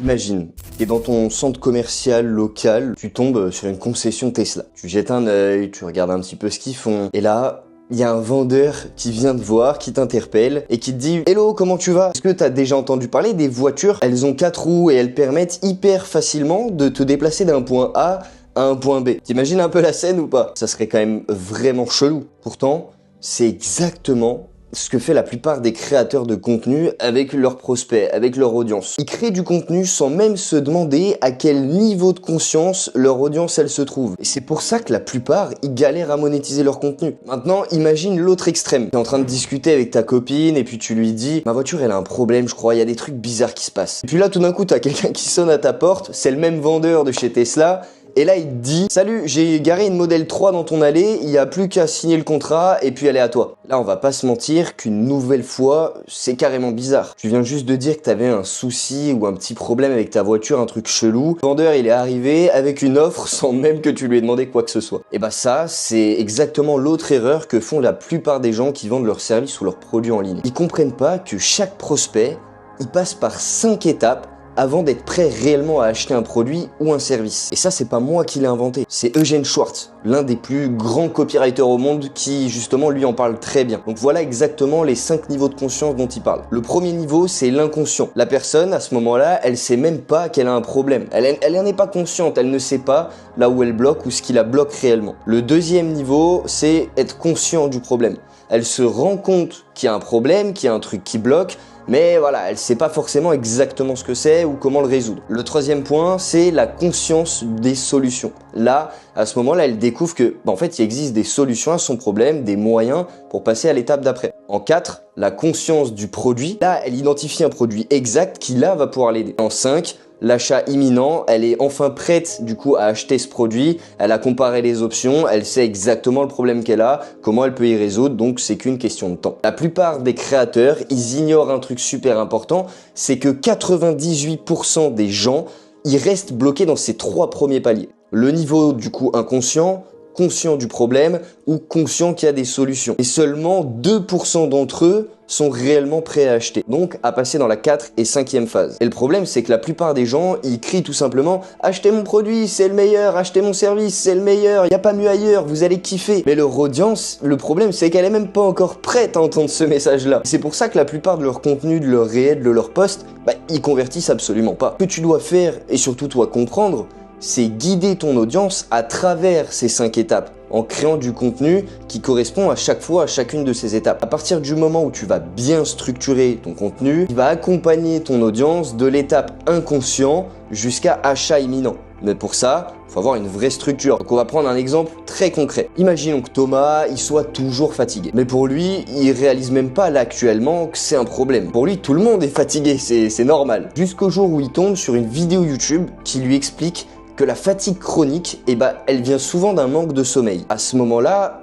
Imagine, t'es dans ton centre commercial local, tu tombes sur une concession Tesla. Tu jettes un œil, tu regardes un petit peu ce qu'ils font, et là, il y a un vendeur qui vient te voir, qui t'interpelle et qui te dit « Hello, comment tu vas ? Est-ce que t'as déjà entendu parler des voitures ? Elles ont 4 roues et elles permettent hyper facilement de te déplacer d'un point A à un point B. » T'imagines un peu la scène ou pas ? Ça serait quand même vraiment chelou. Pourtant, c'est exactement ce que fait la plupart des créateurs de contenu avec leurs prospects, avec leur audience. Ils créent du contenu sans même se demander à quel niveau de conscience leur audience elle se trouve. Et c'est pour ça que la plupart, ils galèrent à monétiser leur contenu. Maintenant, imagine l'autre extrême. T'es en train de discuter avec ta copine et puis tu lui dis « Ma voiture, elle a un problème, je crois, il y a des trucs bizarres qui se passent. » Et puis là, tout d'un coup, t'as quelqu'un qui sonne à ta porte, c'est le même vendeur de chez Tesla. Et là, il te dit « Salut, j'ai garé une Model 3 dans ton allée, il n'y a plus qu'à signer le contrat et puis elle est à toi. » Là, on va pas se mentir qu'une nouvelle fois, c'est carrément bizarre. Tu viens juste de dire que t'avais un souci ou un petit problème avec ta voiture, un truc chelou. Le vendeur, il est arrivé avec une offre sans même que tu lui aies demandé quoi que ce soit. Et bah ça, c'est exactement l'autre erreur que font la plupart des gens qui vendent leurs services ou leurs produits en ligne. Ils comprennent pas que chaque prospect, il passe par 5 étapes avant d'être prêt réellement à acheter un produit ou un service. Et ça, c'est pas moi qui l'ai inventé, c'est Eugene Schwartz, l'un des plus grands copywriters au monde qui, justement, lui en parle très bien. Donc voilà exactement les 5 niveaux de conscience dont il parle. Le premier niveau, c'est l'inconscient. La personne, à ce moment-là, elle sait même pas qu'elle a un problème. Elle en est pas consciente, elle ne sait pas là où elle bloque ou ce qui la bloque réellement. Le deuxième niveau, c'est être conscient du problème. Elle se rend compte qu'il y a un problème, qu'il y a un truc qui bloque, mais voilà, elle sait pas forcément exactement ce que c'est ou comment le résoudre. Le troisième point, c'est la conscience des solutions. Là, à ce moment-là, elle découvre que, en fait, il existe des solutions à son problème, des moyens pour passer à l'étape d'après. En 4, la conscience du produit. Là, elle identifie un produit exact qui, là, va pouvoir l'aider. En 5, l'achat imminent, elle est enfin prête du coup à acheter ce produit, elle a comparé les options, elle sait exactement le problème qu'elle a, comment elle peut y résoudre, donc c'est qu'une question de temps. La plupart des créateurs, ils ignorent un truc super important, c'est que 98% des gens, ils restent bloqués dans ces 3 premiers paliers. Le niveau du coup inconscient, conscient du problème ou conscient qu'il y a des solutions. Et seulement 2% d'entre eux sont réellement prêts à acheter, donc à passer dans la 4 et 5e phase. Et le problème, c'est que la plupart des gens, ils crient tout simplement « Achetez mon produit, c'est le meilleur, achetez mon service, c'est le meilleur, il n'y a pas mieux ailleurs, vous allez kiffer ». Mais leur audience, le problème, c'est qu'elle est même pas encore prête à entendre ce message-là. C'est pour ça que la plupart de leur contenu, de leur réel, de leur post, ils convertissent absolument pas. Ce que tu dois faire, et surtout toi comprendre, c'est guider ton audience à travers ces 5 étapes en créant du contenu qui correspond à chaque fois à chacune de ces étapes. À partir du moment où tu vas bien structurer ton contenu, il va accompagner ton audience de l'étape inconscient jusqu'à achat imminent. Mais pour ça, il faut avoir une vraie structure. Donc on va prendre un exemple très concret. Imaginons que Thomas, il soit toujours fatigué. Mais pour lui, il réalise même pas là actuellement que c'est un problème. Pour lui, tout le monde est fatigué, c'est normal. Jusqu'au jour où il tombe sur une vidéo YouTube qui lui explique que la fatigue chronique, elle vient souvent d'un manque de sommeil. À ce moment-là,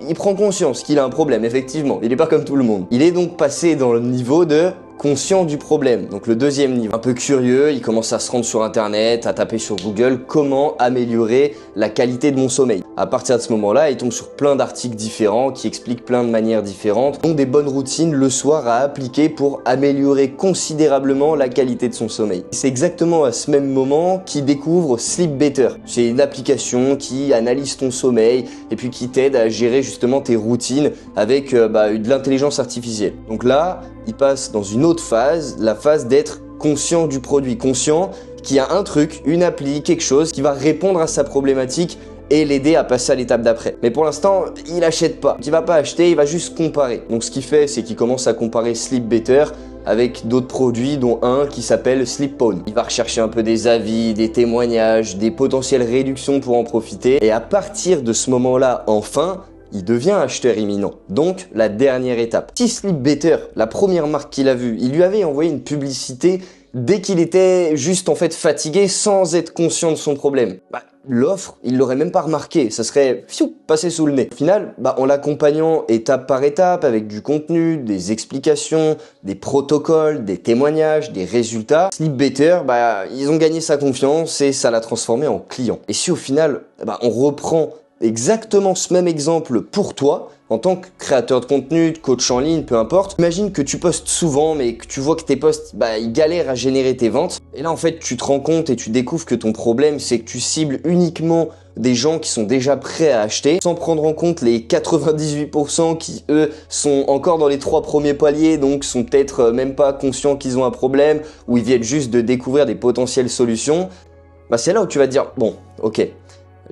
il prend conscience qu'il a un problème, effectivement. Il est pas comme tout le monde. Il est donc passé dans le niveau de conscient du problème, donc le deuxième niveau. Un peu curieux, il commence à se rendre sur internet, à taper sur Google comment améliorer la qualité de mon sommeil. À partir de ce moment-là, il tombe sur plein d'articles différents qui expliquent plein de manières différentes, donc des bonnes routines le soir à appliquer pour améliorer considérablement la qualité de son sommeil. C'est exactement à ce même moment qu'il découvre Sleep Better. C'est une application qui analyse ton sommeil et puis qui t'aide à gérer justement tes routines avec de l'intelligence artificielle. Donc là, il passe dans une autre phase, la phase d'être conscient du produit, conscient qu'il y a un truc, une appli, quelque chose qui va répondre à sa problématique et l'aider à passer à l'étape d'après. Mais pour l'instant, il achète pas. Il va pas acheter, il va juste comparer. Donc ce qu'il fait, c'est qu'il commence à comparer Sleep Better avec d'autres produits, dont un qui s'appelle Sleepphone. Il va rechercher un peu des avis, des témoignages, des potentielles réductions pour en profiter. Et à partir de ce moment-là, enfin, il devient acheteur imminent. Donc, la dernière étape. Si Sleep Better, la première marque qu'il a vue, il lui avait envoyé une publicité dès qu'il était juste en fait fatigué sans être conscient de son problème. L'offre, il l'aurait même pas remarqué, ça serait passé sous le nez. Au final, en l'accompagnant étape par étape avec du contenu, des explications, des protocoles, des témoignages, des résultats, Sleep Better, ils ont gagné sa confiance et ça l'a transformé en client. Et si au final, on reprend exactement ce même exemple pour toi, En tant que créateur de contenu, de coach en ligne, peu importe, imagine que tu postes souvent mais que tu vois que tes posts, ils galèrent à générer tes ventes. Et là en fait tu te rends compte et tu découvres que ton problème c'est que tu cibles uniquement des gens qui sont déjà prêts à acheter sans prendre en compte les 98% qui eux sont encore dans les 3 premiers paliers, donc sont peut-être même pas conscients qu'ils ont un problème ou ils viennent juste de découvrir des potentielles solutions. C'est là où tu vas te dire bon ok,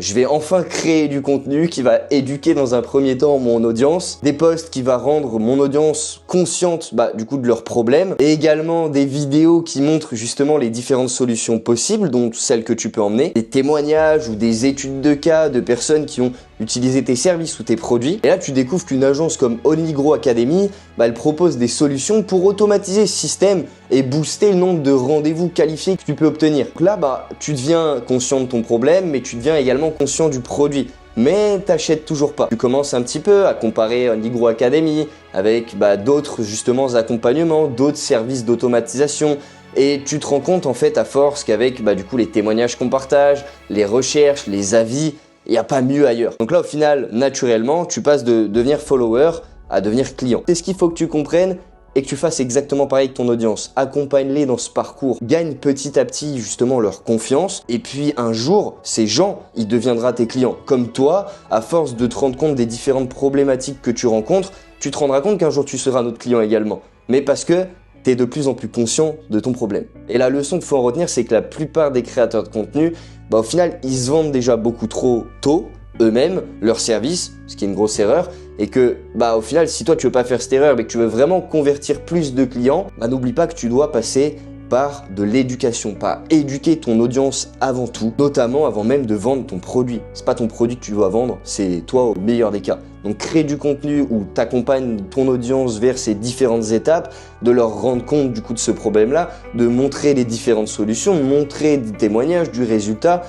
je vais enfin créer du contenu qui va éduquer dans un premier temps mon audience, des posts qui va rendre mon audience consciente du coup de leurs problèmes et également des vidéos qui montrent justement les différentes solutions possibles, dont celles que tu peux emmener, des témoignages ou des études de cas de personnes qui ont utilisé tes services ou tes produits. Et là tu découvres qu'une agence comme Only Grow Academy, elle propose des solutions pour automatiser ce système et booster le nombre de rendez-vous qualifiés que tu peux obtenir. Donc là tu deviens conscient de ton problème, mais tu deviens également conscient du produit. Mais t'achètes toujours pas. Tu commences un petit peu à comparer Only Grow Academy avec d'autres justement accompagnements, d'autres services d'automatisation. Et tu te rends compte en fait à force qu'avec du coup les témoignages qu'on partage, les recherches, les avis, il n'y a pas mieux ailleurs. Donc là au final, naturellement, tu passes de devenir follower à devenir client. C'est ce qu'il faut que tu comprennes et que tu fasses exactement pareil avec ton audience. Accompagne-les dans ce parcours. Gagne petit à petit justement leur confiance. Et puis un jour, ces gens, ils deviendront tes clients. Comme toi, à force de te rendre compte des différentes problématiques que tu rencontres, tu te rendras compte qu'un jour tu seras notre client également. Mais parce que tu es de plus en plus conscient de ton problème. Et la leçon qu'il faut en retenir, c'est que la plupart des créateurs de contenu, au final, ils se vendent déjà beaucoup trop tôt eux-mêmes leurs services, ce qui est une grosse erreur, et que au final, si toi tu veux pas faire cette erreur mais que tu veux vraiment convertir plus de clients, n'oublie pas que tu dois passer par de l'éducation, par éduquer ton audience avant tout, notamment avant même de vendre ton produit. C'est pas ton produit que tu dois vendre, c'est toi au meilleur des cas. Donc crée du contenu où tu accompagnes ton audience vers ces différentes étapes, de leur rendre compte du coup de ce problème-là, de montrer les différentes solutions, montrer des témoignages, du résultat,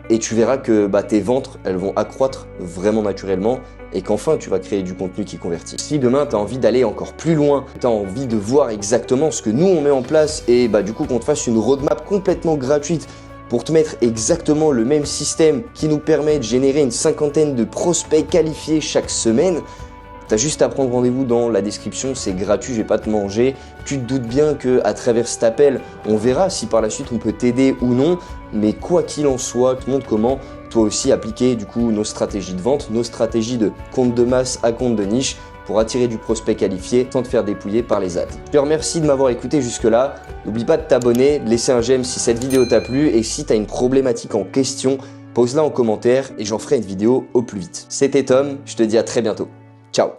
et tu verras que tes ventes, elles vont accroître vraiment naturellement et qu'enfin tu vas créer du contenu qui convertit. Si demain tu as envie d'aller encore plus loin, tu as envie de voir exactement ce que nous on met en place et du coup qu'on te fasse une roadmap complètement gratuite pour te mettre exactement le même système qui nous permet de générer une 50aine de prospects qualifiés chaque semaine, t'as juste à prendre rendez-vous dans la description, c'est gratuit, je vais pas te manger. Tu te doutes bien qu'à travers cet appel, on verra si par la suite on peut t'aider ou non, mais quoi qu'il en soit, je te montre comment toi aussi appliquer du coup nos stratégies de vente, nos stratégies de compte de masse à compte de niche pour attirer du prospect qualifié sans te faire dépouiller par les ads. Je te remercie de m'avoir écouté jusque là. N'oublie pas de t'abonner, de laisser un j'aime si cette vidéo t'a plu et si tu as une problématique en question, pose-la en commentaire et j'en ferai une vidéo au plus vite. C'était Tom, je te dis à très bientôt. Ciao.